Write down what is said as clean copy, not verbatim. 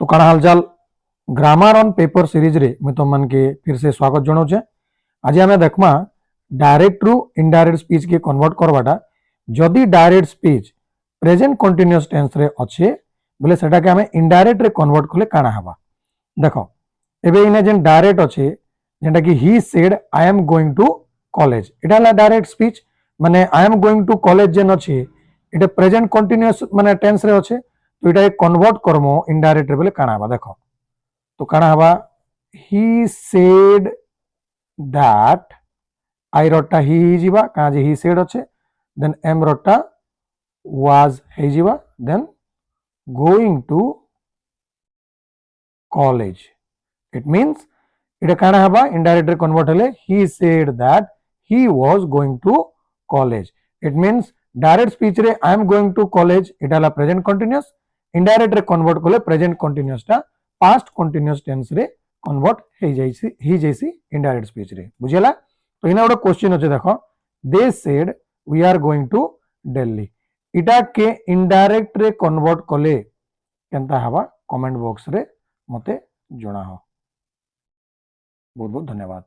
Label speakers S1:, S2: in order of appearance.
S1: तो काना हालचाल ग्रामर ऑन पेपर सीरीज रे मैं तुम मन के फिर से स्वागत जनाऊे। आज आम देखमा डायरेक्ट रु इनडायरेक्ट स्पीच के कन्वर्ट करवाटा जदि direct speech present continuous tense रे अच्छे बोले सेटा के आम इनडायरेक्ट रे कन्वर्ट कले काना हवा देखो एबे इने जेन डायरेक्ट अच्छे जेंटा कि he said I am going to college एटा ला डायरेक्ट स्पीच माने I am going to college जेन अच्छे एटा प्रेजेंट कंटिन्यूअस माने टेंस रे अच्छे तो ये कन्वर्ट करमो इनडायरेक्ट बोले काना हवा देखो तो काना हवा ही सेड दैट आई रटा ही जीवा कहाँ जे ही सेड अच्छे देन एम रटा वाज हे जीवा then going to college it means इटा काना हवा इनडायरेक्ट कन्वर्ट हेले he said that he was going to college it means direct speech रे I am going to college इटा ला प्रेजेंट कंटिन्यूअस इनडायरेक्ट रे कन्वर्ट कले प्रेजेंट कंटिन्यूअस टा पास्ट कंटिन्यूअस टेंस रे कन्वर्ट हे जैसी इनडायरेक्ट स्पीच रे बुझियला। तो इना गोटे क्वेश्चन अच्छे देखो they said we are going to Delhi इटा के इनडायरेक्ट रे कन्वर्ट कले केनता हवा कमेंट बॉक्स रे मते जणा हो। बहुत बहुत धन्यवाद।